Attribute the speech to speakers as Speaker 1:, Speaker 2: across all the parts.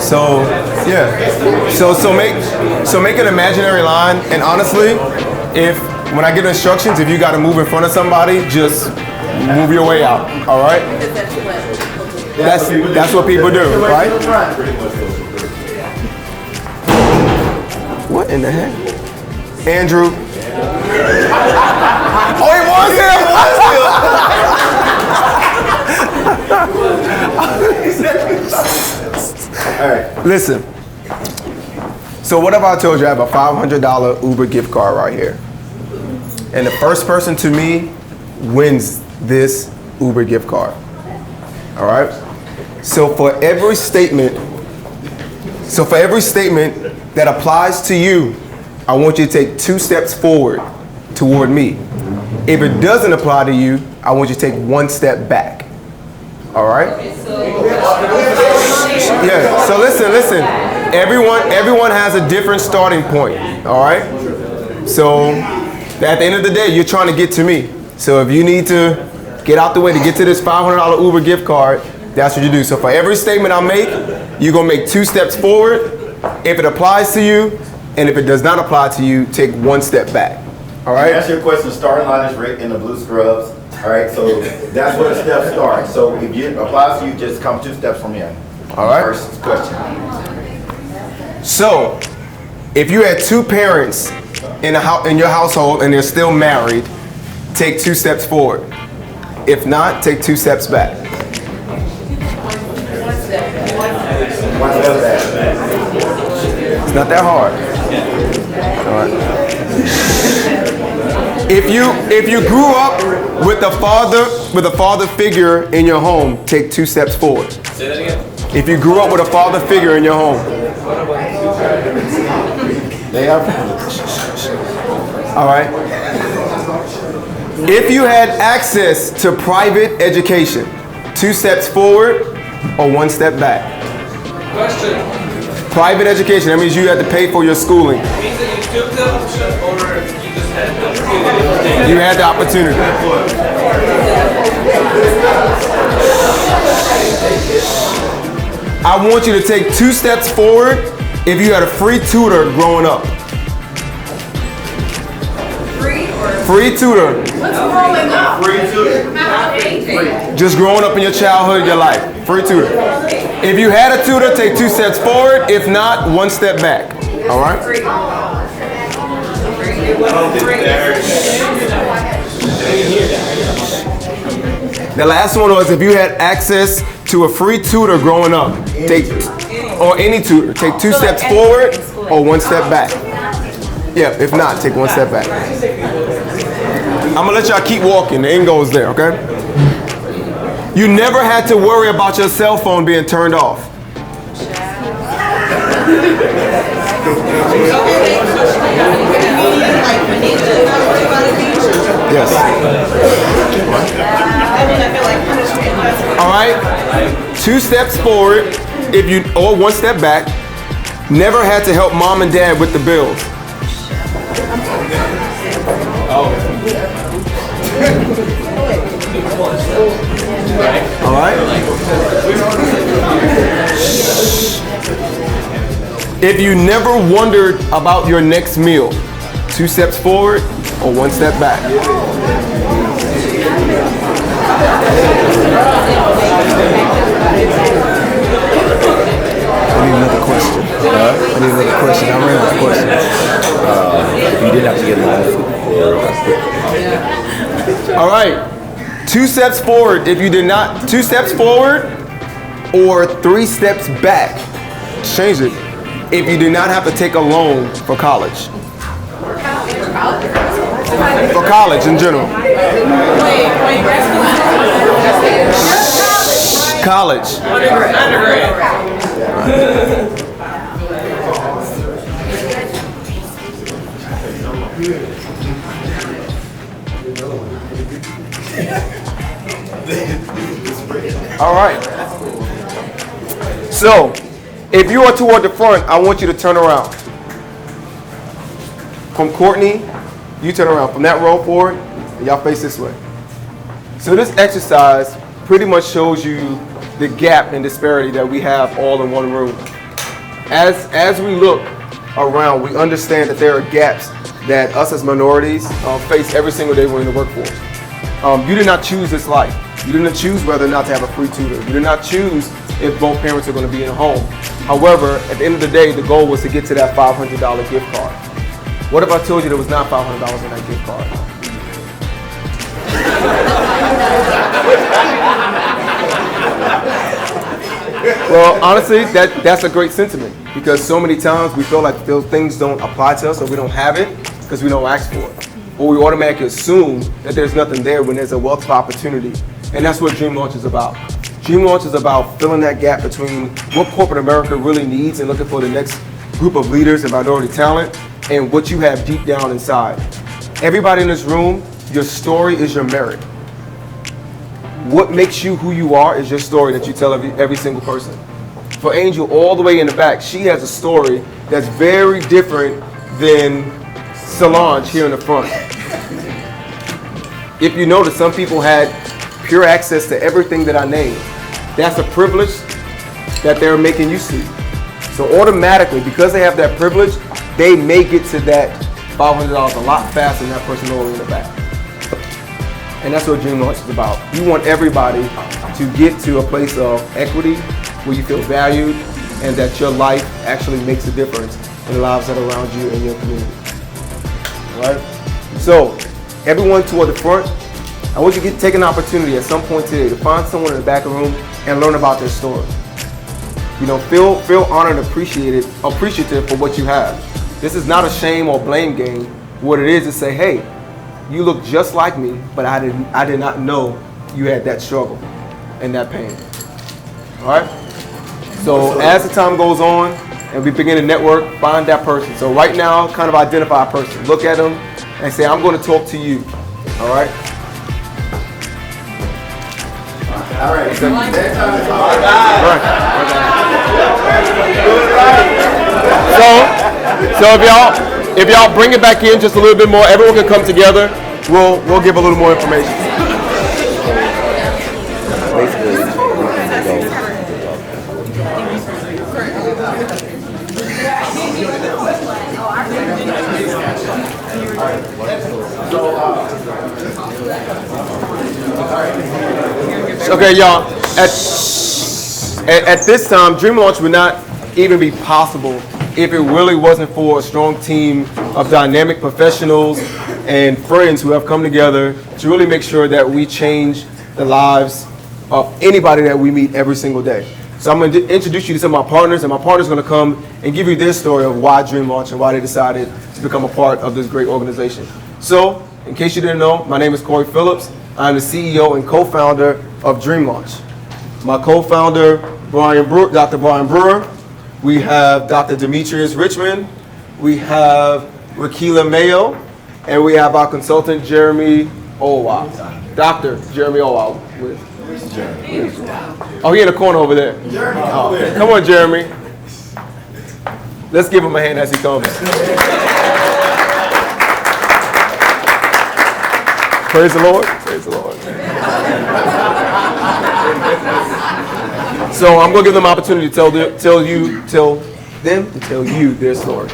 Speaker 1: So yeah. So make an imaginary line, and honestly, if when I give instructions, if you got to move in front of somebody, just move your way out. All right. That's what people do, right? What in the heck? Andrew. Oh, he was here. All right. Listen. So what if I told you I have a $500 Uber gift card right here, and the first person to me wins this Uber gift card. All right. So for every statement that applies to you, I want you to take 2 steps forward toward me. If it doesn't apply to you, I want you to take 1 step back. All right? Yeah. So listen. Everyone has a different starting point. All right? So at the end of the day, you're trying to get to me. So if you need to get out the way to get to this $500 Uber gift card, that's what you do. So for every statement I make, you're going to make 2 steps forward. If it applies to you, and if it does not apply to you, take 1 step back. All right?
Speaker 2: To answer your question, starting line is Rick in the blue scrubs. All right, so that's where the steps start. So if it applies to you, just come 2 steps from here.
Speaker 1: All right.
Speaker 2: First question.
Speaker 1: So if you had 2 parents in your household and they're still married, take 2 steps forward. If not, take 2 steps back.
Speaker 2: 1 step back.
Speaker 1: It's not that hard. All right. If you grew up with a father figure in your home, take 2 steps forward.
Speaker 3: Say that again.
Speaker 1: If you grew up with a father figure in your home,
Speaker 2: They are.
Speaker 1: all right. If you had access to private education, 2 steps forward or 1 step back.
Speaker 3: Question.
Speaker 1: Private education, that means you had to pay for your schooling.
Speaker 3: Means that you took the option or you just had the opportunity?
Speaker 1: You had the opportunity. I want you to take 2 steps forward if you had a free tutor growing up. Free tutor.
Speaker 4: What's growing up?
Speaker 2: Free tutor.
Speaker 1: Just growing up in your childhood, your life. Free tutor. If you had a tutor, take 2 steps forward. If not, 1 step back. All right? The last one was if you had access to a free tutor growing up, or any tutor, take 2 steps forward or 1 step back. Yeah, if not, take 1 step back. I'm gonna let y'all keep walking. The end goes there, okay? You never had to worry about your cell phone being turned off. Yes. All right. 2 steps forward, or 1 step back. Never had to help mom and dad with the bills. All right. If you never wondered about your next meal, 2 steps forward or 1 step back. I need another question. I need another question. I ran out of questions.
Speaker 2: You didn't have to get it.
Speaker 1: All right. 2 steps forward if you did not. 2 steps forward or 3 steps back. Change it. If you do not have to take a loan for college. For college in general. College.
Speaker 3: Undergrad.
Speaker 1: All right. So, if you are toward the front, I want you to turn around. From Courtney, you turn around. From that row forward, and y'all face this way. So this exercise pretty much shows you the gap and disparity that we have all in one room. as we look around, we understand that there are gaps that us as minorities face every single day when in the workforce. You did not choose this life. You did not choose whether or not to have a free tutor. You did not choose if both parents are going to be in a home. However, at the end of the day, the goal was to get to that $500 gift card. What if I told you there was not $500 in that gift card? Well, honestly, that's a great sentiment, because so many times we feel like those things don't apply to us or we don't have it because we don't ask for it. Or we automatically assume that there's nothing there when there's a wealth of opportunity. And that's what Dream Launch is about. Dream Launch is about filling that gap between what corporate America really needs and looking for the next group of leaders and minority talent and what you have deep down inside. Everybody in this room, your story is your merit. What makes you who you are is your story that you tell every single person. For Angel, all the way in the back, she has a story that's very different than Solange here in the front. If you notice, some people had pure access to everything that I named. That's a privilege that they're making use of. So automatically, because they have that privilege, they may get to that $500 a lot faster than that person over in the back. And that's what Dream Launch is about. You want everybody to get to a place of equity where you feel valued and that your life actually makes a difference in the lives that are around you and your community. All right? So, everyone toward the front, I want you to take an opportunity at some point today to find someone in the back of the room and learn about their story. You know, feel honored and appreciative for what you have. This is not a shame or blame game. What it is say, hey, you look just like me, but I did not know you had that struggle and that pain. All right? So as the time goes on and we begin to network, find that person. So right now, kind of identify a person. Look at them and say, I'm going to talk to you. All right?
Speaker 2: All right.
Speaker 1: So if y'all bring it back in just a little bit more, everyone can come together. We'll give a little more information. Okay, y'all. At this time, Dream Launch would not even be possible if it really wasn't for a strong team of dynamic professionals and friends who have come together to really make sure that we change the lives of anybody that we meet every single day. So I'm going to introduce you to some of my partners, and my partners are going to come and give you their story of why Dream Launch and why they decided to become a part of this great organization. So, in case you didn't know, my name is Corey Phillips. I'm the CEO and co-founder of Dream Launch. My co-founder, Dr. Brian Brewer. We have Dr. Demetrius Richmond. We have Rakila Mayo. And we have our consultant, Jeremy Owa. Dr. Jeremy Owa. Oh, he in the corner over there. Oh, come on, Jeremy. Let's give him a hand as he comes. Praise the Lord. Praise the Lord. So I'm going to give them an opportunity to tell them to tell you their story.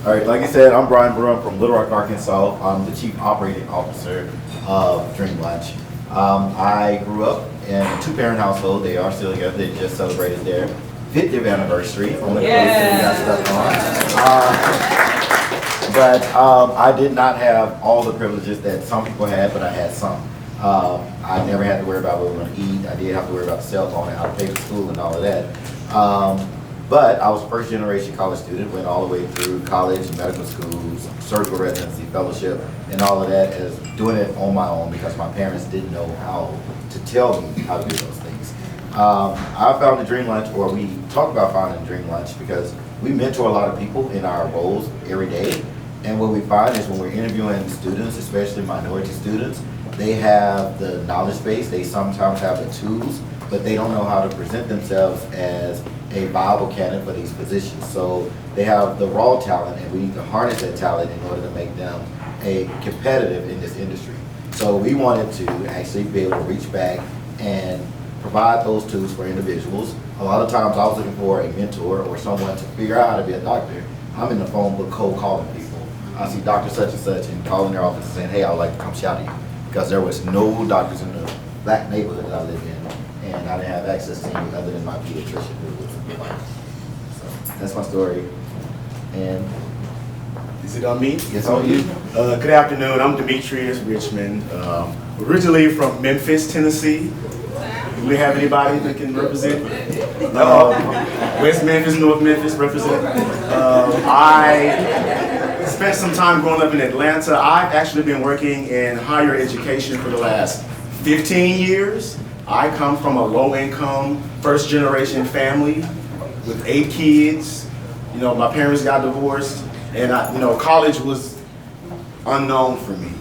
Speaker 2: All right, like I said, I'm Brian Brewer. I'm from Little Rock, Arkansas. I'm the Chief Operating Officer of Dream Launch. I grew up in a two-parent household. They are still together. They just celebrated their 50th anniversary. Only But I did not have all the privileges that some people had, but I had some. I never had to worry about what we were going to eat. I did have to worry about the cell phone and how to pay for school and all of that. But I was a first generation college student, went all the way through college, medical schools, surgical residency, fellowship, and all of that, as doing it on my own because my parents didn't know how to tell me how to do those things. I founded Dream Launch, or we talk about founding Dream Launch, because we mentor a lot of people in our roles every day. And what we find is when we're interviewing students, especially minority students, they have the knowledge base, they sometimes have the tools, but they don't know how to present themselves as a viable candidate for these positions. So they have the raw talent, and we need to harness that talent in order to make them a competitive in this industry. So we wanted to actually be able to reach back and provide those tools for individuals. A lot of times I was looking for a mentor or someone to figure out how to be a doctor. I'm in the phone book cold calling people. I see Dr. such and such and calling their office and saying, hey, I would like to come shadow you. Because there was no doctors in the black neighborhood that I lived in, and I didn't have access to any other than my pediatrician who was white. So that's my story. And
Speaker 4: is it on me?
Speaker 2: It's on you.
Speaker 4: Good afternoon. I'm Demetrius Richmond, originally from Memphis, Tennessee. Do we have anybody that can represent? West Memphis, North Memphis represent. I spent some time growing up in Atlanta. I've actually been working in higher education for the last 15 years. I come from a low-income, first-generation family with 8 kids. You know, my parents got divorced, and college was unknown for me.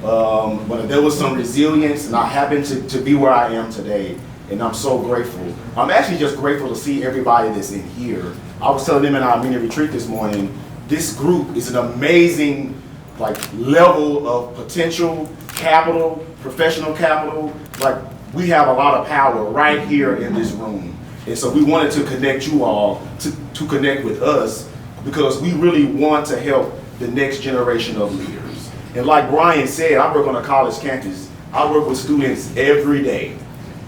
Speaker 4: But there was some resilience, and I happened to be where I am today, and I'm so grateful. I'm actually just grateful to see everybody that's in here. I was telling them in our mini retreat this morning, this group is an amazing level of potential, capital, professional capital. We have a lot of power right here in this room. And so we wanted to connect you all to connect with us, because we really want to help the next generation of leaders. And like Brian said, I work on a college campus. I work with students every day.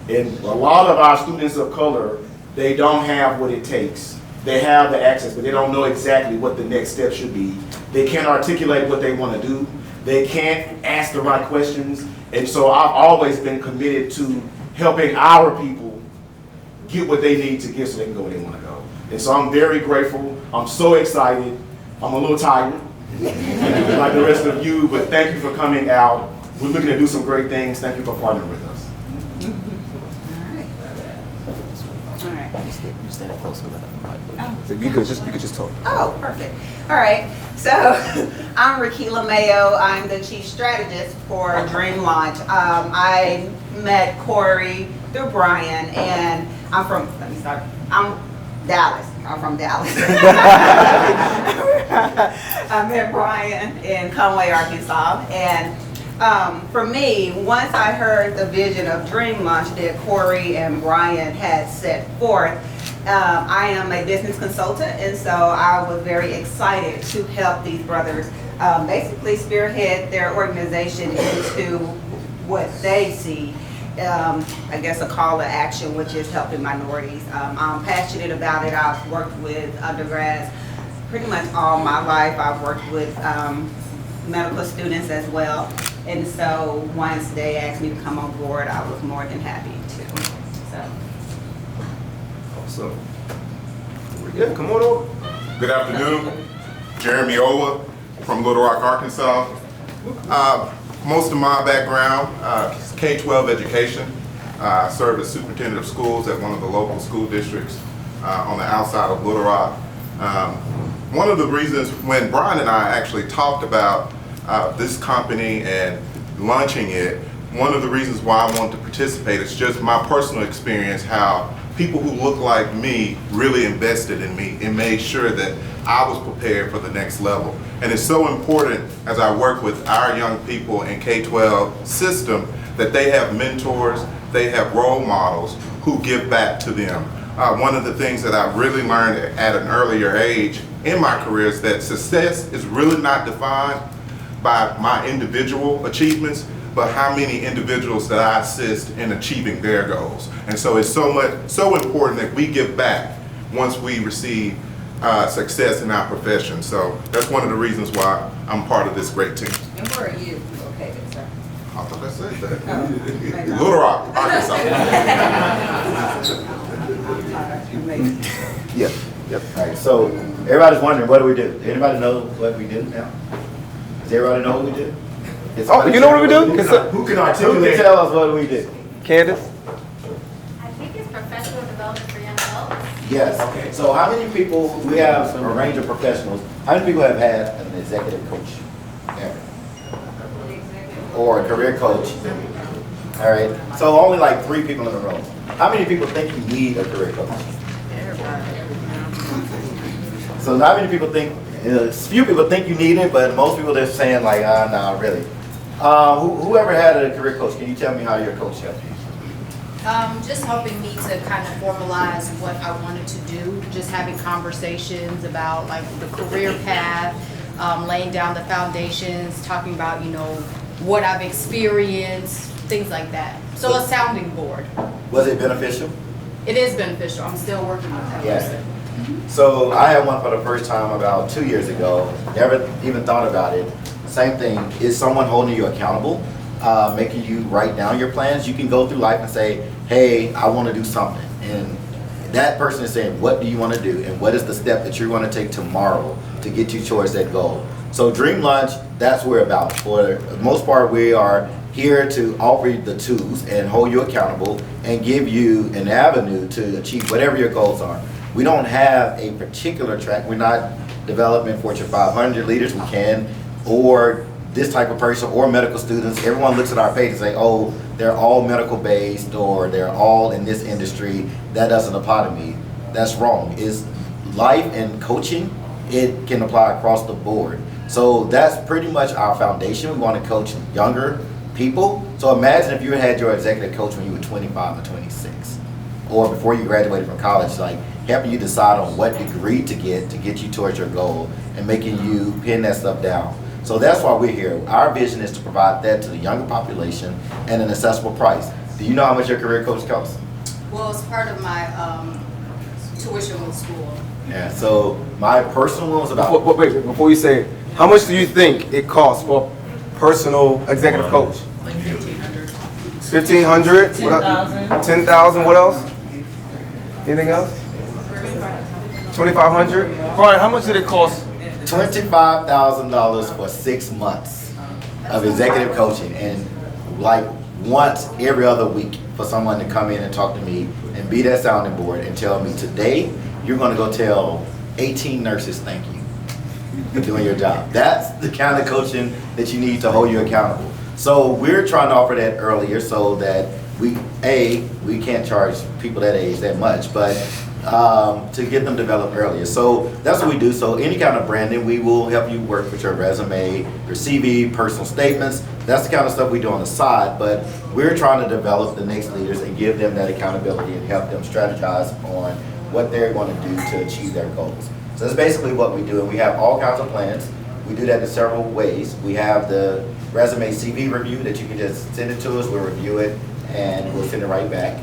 Speaker 4: And a lot of our students of color, they don't have what it takes. They have the access, but they don't know exactly what the next step should be. They can't articulate what they want to do. They can't ask the right questions. And so I've always been committed to helping our people get what they need to get so they can go where they want to go. And so I'm very grateful. I'm so excited. I'm a little tired, like the rest of you, but thank you for coming out. We're looking to do some great things. Thank you for partnering with us.
Speaker 5: All right.
Speaker 2: You stand close to that.
Speaker 1: So you could just talk.
Speaker 5: Oh, perfect. All right. So I'm Rakila Mayo. I'm the chief strategist for Dream Launch. I met Corey through Brian, and I'm from Dallas. I'm from Dallas. I met Brian in Conway, Arkansas, and for me, once I heard the vision of Dream Launch that Corey and Brian had set forth, I am a business consultant, and so I was very excited to help these brothers basically spearhead their organization into what they see, I guess, a call to action, which is helping minorities. I'm passionate about it. I've worked with undergrads pretty much all my life. I've worked with medical students as well. And so once they asked me to come on board, I was more than happy to. So.
Speaker 1: Awesome. Yeah, come on over.
Speaker 6: Good afternoon. Jeremy Ola from Little Rock, Arkansas. Most of my background is K-12 education. I served as superintendent of schools at one of the local school districts on the outside of Little Rock. One of the reasons when Brian and I actually talked about this company and launching it, one of the reasons why I wanted to participate is just my personal experience, how people who look like me really invested in me and made sure that I was prepared for the next level. And it's so important as I work with our young people in K-12 system that they have mentors, they have role models who give back to them. One of the things that I really learned at an earlier age in my career is that success is really not defined by my individual achievements, but how many individuals that I assist in achieving their goals. And so it's so important that we give back once we receive success in our profession. So that's one of the reasons why I'm part of this great team.
Speaker 5: And where are you located, sir?
Speaker 6: I thought I said that.
Speaker 5: Oh,
Speaker 6: Little Rock, Arkansas.
Speaker 1: Yeah. Yep.
Speaker 2: All right, so everybody's wondering, what do we do? Anybody know what we do now? Does everybody know what we do?
Speaker 1: Oh, you know what we do?
Speaker 4: Who can
Speaker 2: Who can
Speaker 4: articulate?
Speaker 2: tell us what we do?
Speaker 1: Candace?
Speaker 7: I think it's professional development for young adults.
Speaker 2: Yes. Okay. So how many people, we have a range of professionals, how many people have had an executive coach ever? Or a career coach? All right. So only like 3 people in the room. How many people think you need a career coach? So how many people think, few people think you need it, but most people they're saying like, nah, really. Whoever had a career coach, can you tell me how your coach helped you?
Speaker 8: Just helping me to kind of formalize what I wanted to do, just having conversations about like the career path, laying down the foundations, talking about, you know, what I've experienced, things like that. So a sounding board.
Speaker 2: Was it beneficial?
Speaker 8: It is beneficial. I'm still working with that person.
Speaker 2: So I had one for the first time about 2 years ago. Never even thought about it. Same thing. Is someone holding you accountable, making you write down your plans? You can go through life and say, hey, I want to do something. And that person is saying, what do you want to do? And what is the step that you're going to take tomorrow to get you towards that goal? So Dream Lunch, that's what we're about. For the most part, we are here to offer you the tools and hold you accountable and give you an avenue to achieve whatever your goals are. We don't have a particular track. We're not developing Fortune 500 leaders. We can, or this type of person, or medical students. Everyone looks at our page and say, oh, they're all medical based, or they're all in this industry. That doesn't apply to me. That's wrong. It's life and coaching. It can apply across the board. So that's pretty much our foundation. We want to coach younger people. So imagine if you had your executive coach when you were 25 or 26, or before you graduated from college, like helping you decide on what degree to get you towards your goal and making you pin that stuff down. So that's why we're here. Our vision is to provide that to the younger population at an accessible price. Do you know how much your career coach costs?
Speaker 8: Well, it's part of my tuition with school.
Speaker 2: Yeah, so my personal one was about...
Speaker 1: Wait, before you say it, how much do you think it costs for a personal executive coach?
Speaker 8: Like 1,500.
Speaker 1: 1,500? 10,000. 10,000, what else? Anything else? 2,500? Brian, how much did it cost?
Speaker 2: $25,000 for 6 months of executive coaching, and like once every other week for someone to come in and talk to me and be that sounding board and tell me, today you're going to go tell 18 nurses thank you for doing your job. That's the kind of coaching that you need to hold you accountable. So we're trying to offer that earlier so that we can't charge people that age that much, but to get them developed earlier. So that's what we do. So any kind of branding, we will help you work with your resume, your CV, personal statements. That's the kind of stuff we do on the side, but we're trying to develop the next leaders and give them that accountability and help them strategize on what they're going to do to achieve their goals. So that's basically what we do, and we have all kinds of plans. We do that in several ways. We have the resume CV review that you can just send it to us, we'll review it, and we'll send it right back.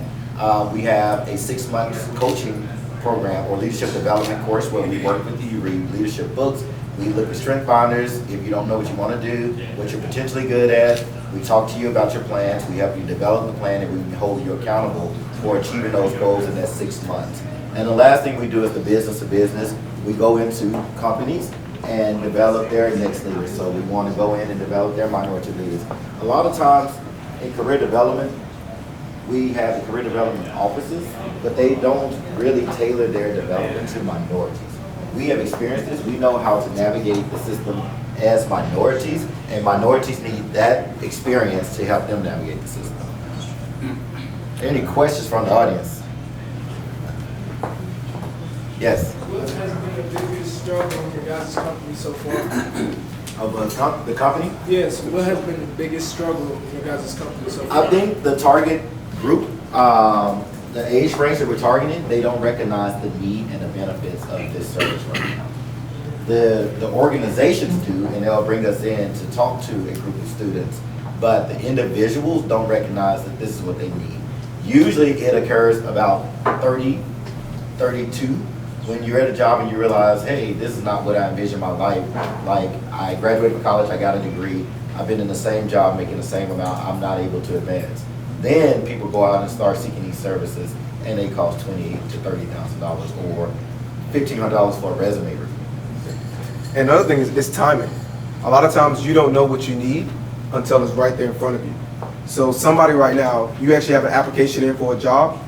Speaker 2: We have a 6-month coaching program or leadership development course where we work with you. You read leadership books. We look at strength finders. If you don't know what you want to do, what you're potentially good at, we talk to you about your plans. We help you develop the plan, and we hold you accountable for achieving those goals in that 6 months. And the last thing we do is the business to business. We go into companies and develop their next leaders. So we want to go in and develop their minority leaders. A lot of times in career development, we have the career development offices, but they don't really tailor their development to minorities. We have experienced this. We know how to navigate the system as minorities, and minorities need that experience to help them navigate the system. Any questions from the audience? Yes?
Speaker 9: What has been the biggest struggle in your guys' company so far?
Speaker 2: Of the company?
Speaker 9: Yes, what has been the biggest struggle in your guys' company so far?
Speaker 2: I think the target group, the age range that we're targeting, they don't recognize the need and the benefits of this service right now. The organizations do, and they'll bring us in to talk to a group of students, but the individuals don't recognize that this is what they need. Usually it occurs about 30, 32, when you're at a job and you realize, hey, this is not what I envisioned my life. Like, I graduated from college, I got a degree, I've been in the same job making the same amount, I'm not able to advance. Then people go out and start seeking these services, and they cost $28,000 to $30,000 or $1,500 for a resume review.
Speaker 1: And another thing is it's timing. A lot of times you don't know what you need until it's right there in front of you. So somebody right now, you actually have an application in for a job,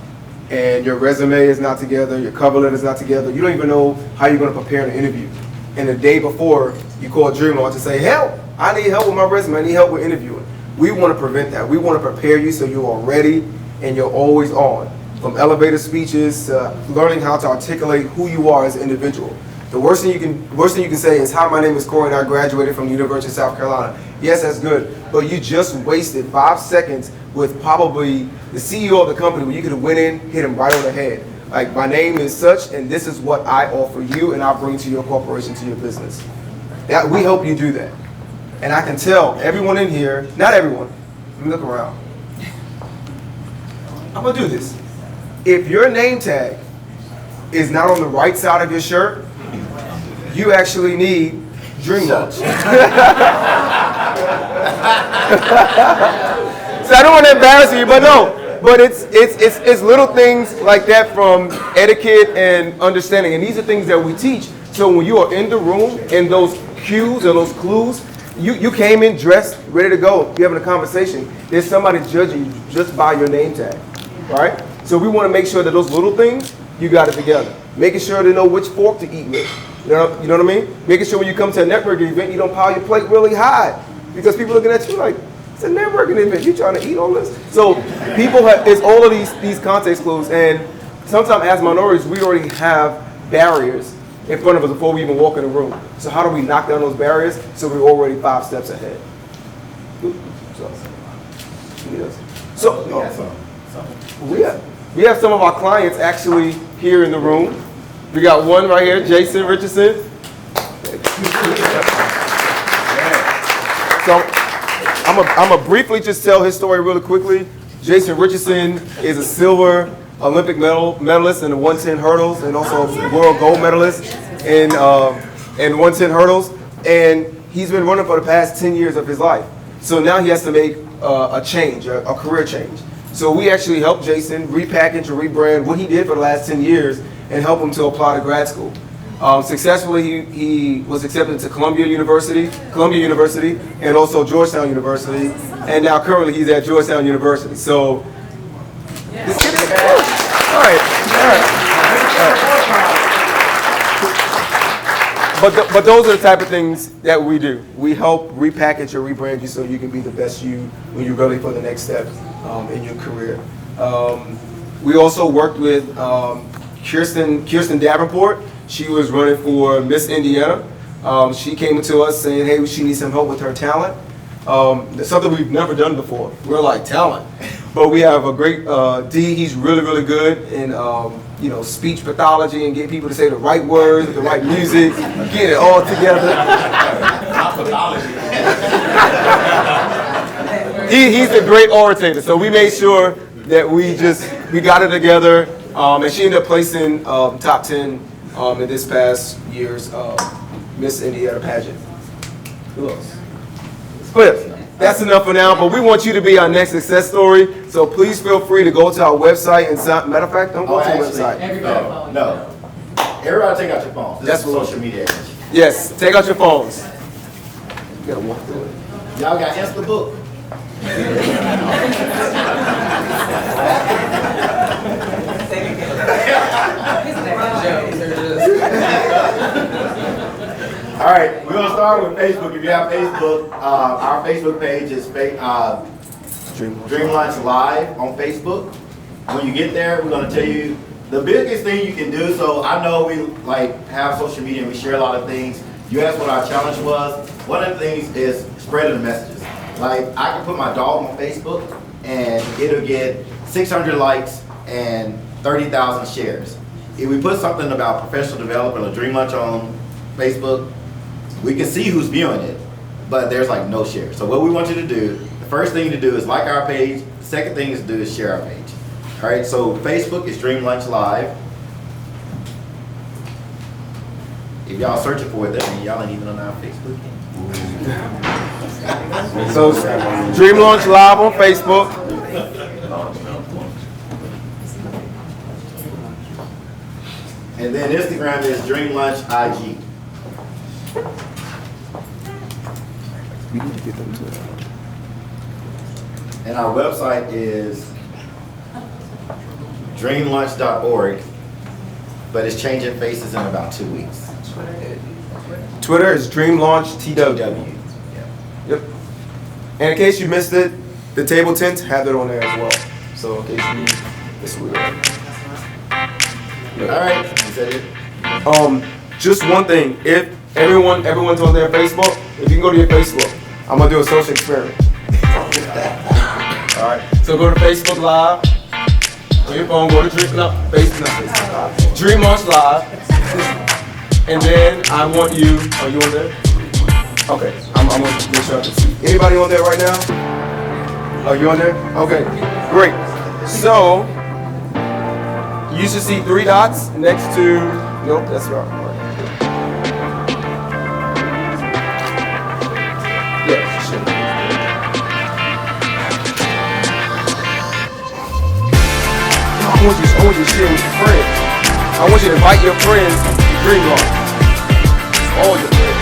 Speaker 1: and your resume is not together, your cover letter is not together, you don't even know how you're going to prepare an interview. And the day before, you call Dream Launch and say, help, I need help with my resume, I need help with interviewing. We want to prevent that. We want to prepare you so you are ready and you're always on. From elevator speeches to learning how to articulate who you are as an individual. The worst thing you can say is, hi, my name is Corey and I graduated from the University of South Carolina. Yes, that's good, but you just wasted 5 seconds with probably the CEO of the company where you could have went in, hit him right on the head. Like, my name is such, and this is what I offer you, and I'll bring to your corporation, to your business. That we help you do that. And I can tell everyone in here, not everyone, let me look around. I'm gonna do this. If your name tag is not on the right side of your shirt, you actually need Dream Lunch. So I don't want to embarrass you, but no. But it's little things like that, from etiquette and understanding. And these are things that we teach. So when you are in the room and those cues or those clues, you came in dressed, ready to go. You're having a conversation. There's somebody judging you just by your name tag, right? So we want to make sure that those little things, you got it together. Making sure they know which fork to eat with. You know what I mean? Making sure when you come to a networking event, you don't pile your plate really high, because people looking at you like, it's a networking event. You trying to eat all this? So people have, it's all of these context clues, and sometimes as minorities, we already have barriers in front of us before we even walk in the room. So how do we knock down those barriers so we're already 5 steps ahead? We have some of our clients actually here in the room. We got one right here, Jason Richardson. So I'm gonna briefly just tell his story really quickly. Jason Richardson is a silver Olympic medalist in the 110 hurdles, and also a world gold medalist in 110 hurdles. And he's been running for the past 10 years of his life. So now he has to make a change, a career change. So we actually helped Jason repackage or rebrand what he did for the last 10 years and help him to apply to grad school. Successfully, he was accepted to Columbia University, and also Georgetown University, and now currently he's at Georgetown University. So, this kid is cool. All right. But those are the type of things that we do. We help repackage or rebrand you so you can be the best you when you're ready for the next step in your career. We also worked with Kirsten Davenport. She was running for Miss Indiana. She came to us saying, hey, she needs some help with her talent. It's something we've never done before. We're like, talent. But we have a great D. He's really, really good in speech pathology and get people to say the right words, the right music, get it all together. He's a great orator. So we made sure that we got it together. And she ended up placing top 10 in this past year's Miss Indiana pageant. Who else? But that's enough for now, but we want you to be our next success story. So please feel free to go to our website and sign. Matter of fact, don't go to the website.
Speaker 2: No. Everybody take out your phones. That's social media.
Speaker 1: Yes, take out your phones. You gotta walk through it.
Speaker 2: Y'all got Instabook. All right, we're gonna start with Facebook. If you have Facebook, our Facebook page is Dream Lunch Live on Facebook. When you get there, we're gonna tell you the biggest thing you can do. So I know we have social media and we share a lot of things. You asked what our challenge was. One of the things is spreading the messages. Like, I can put my dog on Facebook and it'll get 600 likes and 30,000 shares. If we put something about professional development or Dream Lunch on Facebook, we can see who's viewing it, but there's no shares. So what we want you to do, the first thing to do is like our page. The second thing to do is share our page. All right, so Facebook is Dream Lunch Live. If y'all searching for it, that means y'all ain't even on our Facebook yet.
Speaker 1: So Dream Lunch Live on Facebook.
Speaker 2: And then Instagram is Dream Lunch IG.
Speaker 1: We need to get them to it.
Speaker 2: And our website is dreamlunch.org, but it's changing faces in about 2 weeks.
Speaker 1: Twitter is Dream Launch TW. Yep. And in case you missed it, the table tents have it on there as well. So in case you missed it.
Speaker 2: All right, is that it?
Speaker 1: Just one thing. If everyone's on their Facebook, if you can go to your Facebook, I'm gonna do a social experiment. All right. So go to Facebook Live. On your phone, go to Facebook Live. Dream Launch Live. And then I want you, are you on there? Okay, I'm gonna make sure I can see. Anybody on there right now? Are you on there? Okay, great. So, you should see 3 dots next to, nope, that's wrong. Yeah, sure. I want you to share with your friends. I want you to invite your friends to Dream Launch. All your friends.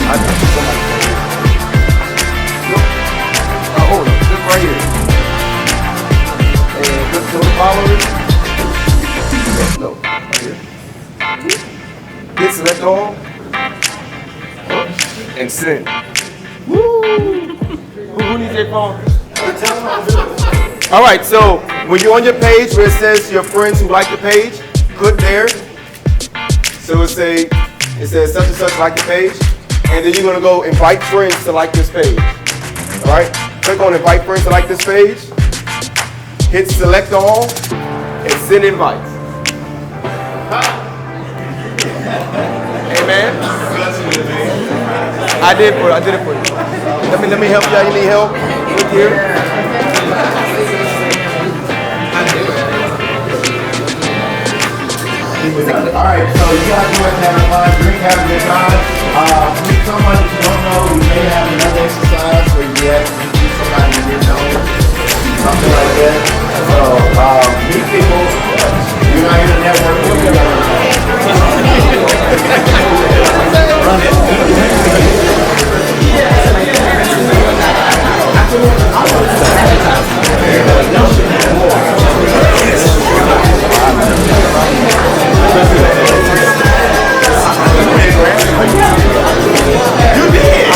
Speaker 1: I got you, somebody. Hold on, look right here. And look to the followers. No, right here. Hit select all. And send. Woo! Who needs their phone? All right, so when you're on your page where it says your friends who like the page, click there. So it says such and such like the page, and then you're gonna go invite friends to like this page. All right, click on invite friends to like this page, hit select all, and send invites. Amen. I did it for you. Let me help you out. You need help? Look here.
Speaker 2: All right, so you guys go ahead and have fun, drink, have a good time. Meet someone that you don't know. We may have another exercise where you have to meet somebody you didn't know, something like that. So meet people. You're not here to network with you. Run it. You did.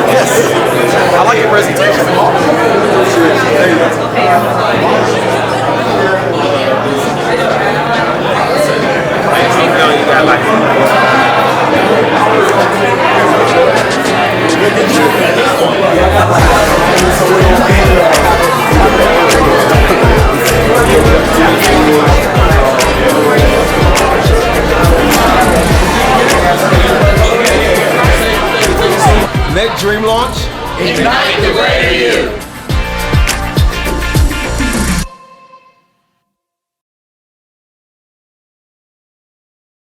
Speaker 1: Yes. I like your presentation. There you go. Let Dream Launch
Speaker 3: Ignite the greater you.